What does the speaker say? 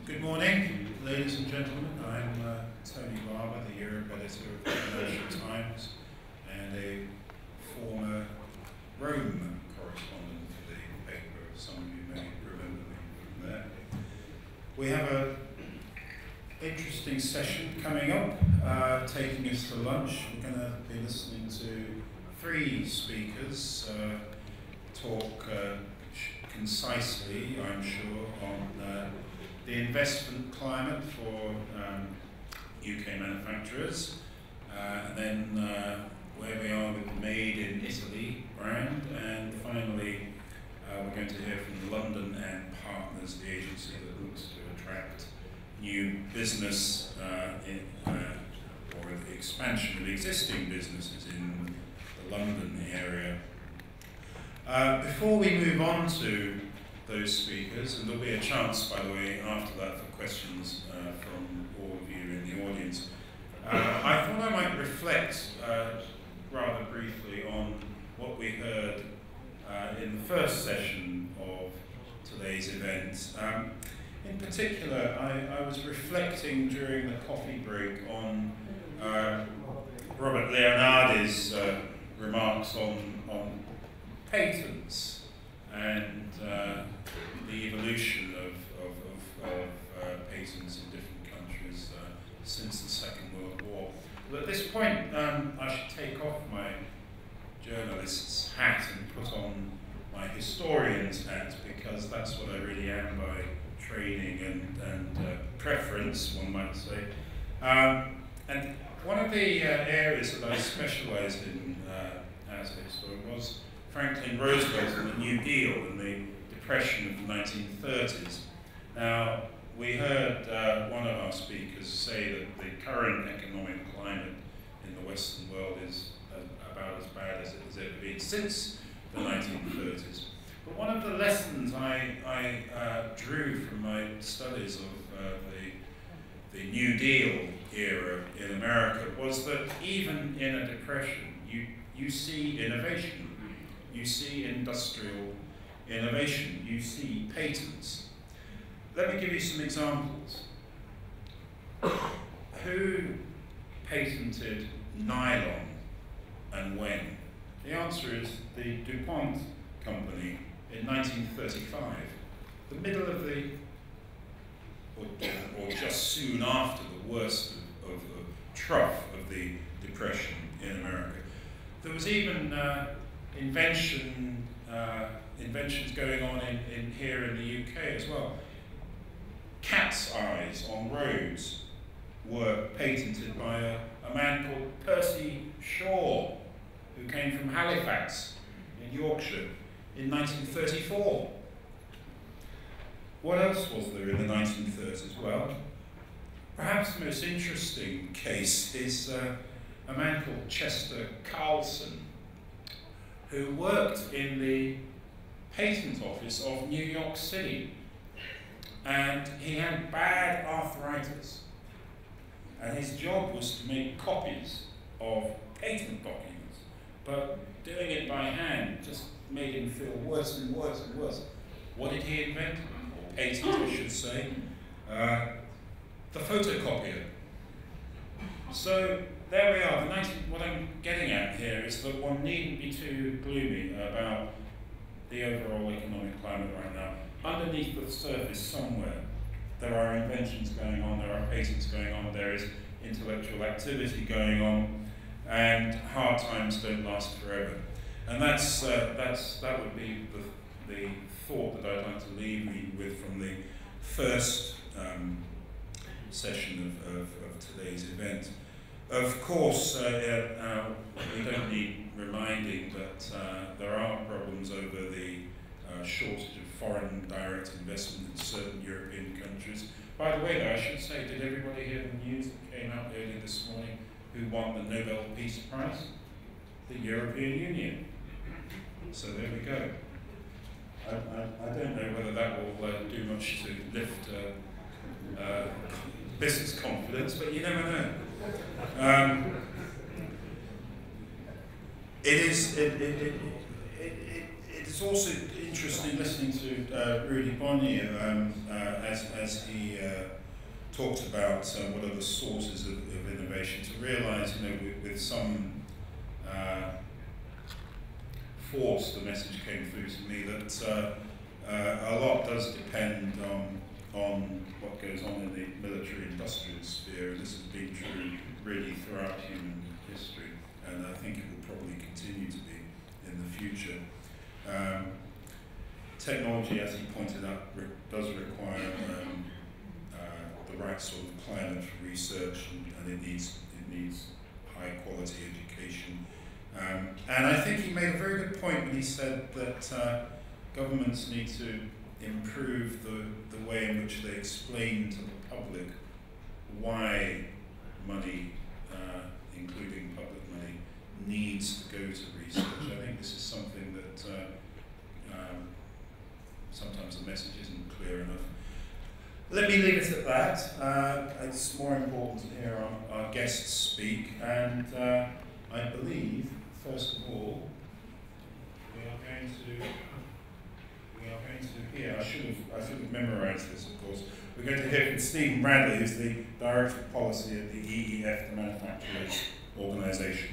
Good morning, ladies and gentlemen. I'm Tony Barber, the Europe editor of the Financial Times and a former Rome correspondent for the paper. Some of you may remember me from there. We have an interesting session coming up, taking us to lunch. We're going to be listening to three speakers talk concisely, I'm sure, on the investment climate for UK manufacturers, and then where we are with the Made in Italy brand, and finally we're going to hear from London and Partners, the agency that looks to attract new business or the expansion of existing businesses in the London area. Before we move on to those speakers, and there'll be a chance, by the way, after that for questions from all of you in the audience, I thought I might reflect rather briefly on what we heard in the first session of today's event. In particular, I was reflecting during the coffee break on Robert Leonardi's remarks on patents and the evolution of patents in different countries since the Second World War. But at this point, I should take off my journalist's hat and put on my historian's hat, because that's what I really am by training and preference, one might say. And one of the areas that I specialised in as a historian was Franklin Roosevelt and the New Deal and the Depression of the 1930s. Now, we heard one of our speakers say that the current economic climate in the Western world is about as bad as it has ever been since the 1930s. But one of the lessons I drew from my studies of the New Deal era in America was that even in a depression, you see innovation. You see industrial innovation, you see patents. Let me give you some examples. Who patented nylon and when? The answer is the DuPont company in 1935, the middle of the, or just soon after the worst of the trough of the Depression in America. There was even inventions going on in here in the UK as well. Cat's eyes on roads were patented by a man called Percy Shaw, who came from Halifax in Yorkshire in 1934. What else was there in the 1930s? Well, perhaps the most interesting case is a man called Chester Carlson, who worked in the patent office of New York City. And he had bad arthritis. And his job was to make copies of patent documents. But doing it by hand just made him feel worse and worse and worse. What did he invent? Or patent, I should say. The photocopier. So there we are. What I'm getting at here is that one needn't be too gloomy about the overall economic climate right now. Underneath the surface somewhere, there are inventions going on, there are patents going on, there is intellectual activity going on, and hard times don't last forever. And that would be the thought that I'd like to leave you with from the first session of today's event. Of course, we don't need reminding that there are problems over the shortage of foreign direct investment in certain European countries. By the way, though, I should say, did everybody hear the news that came out earlier this morning who won the Nobel Peace Prize? The European Union. So there we go. I don't know whether that will do much to lift business confidence, but you never know. It is it's also interesting listening to Rudy Bonnier as he talks about what are the sources of innovation, to realise, you know, with some force the message came through to me that a lot does depend on what goes on in the military-industrial sphere, and this has been true really throughout human history, and I think it will probably continue to be in the future. Technology, as he pointed out, does require the right sort of climate for research, and it needs high-quality education. And I think he made a very good point when he said that governments need to improve the way in which they explain to the public why money, including public money, needs to go to research. I think this is something that sometimes the message isn't clear enough. Let me leave it at that. It's more important to hear our guests speak, and I believe, first of all, we are going to hear, I should have memorised this, of course. We're going to hear from Stephen Bradley, who's the Director of Policy at the EEF, the Manufacturers Organisation.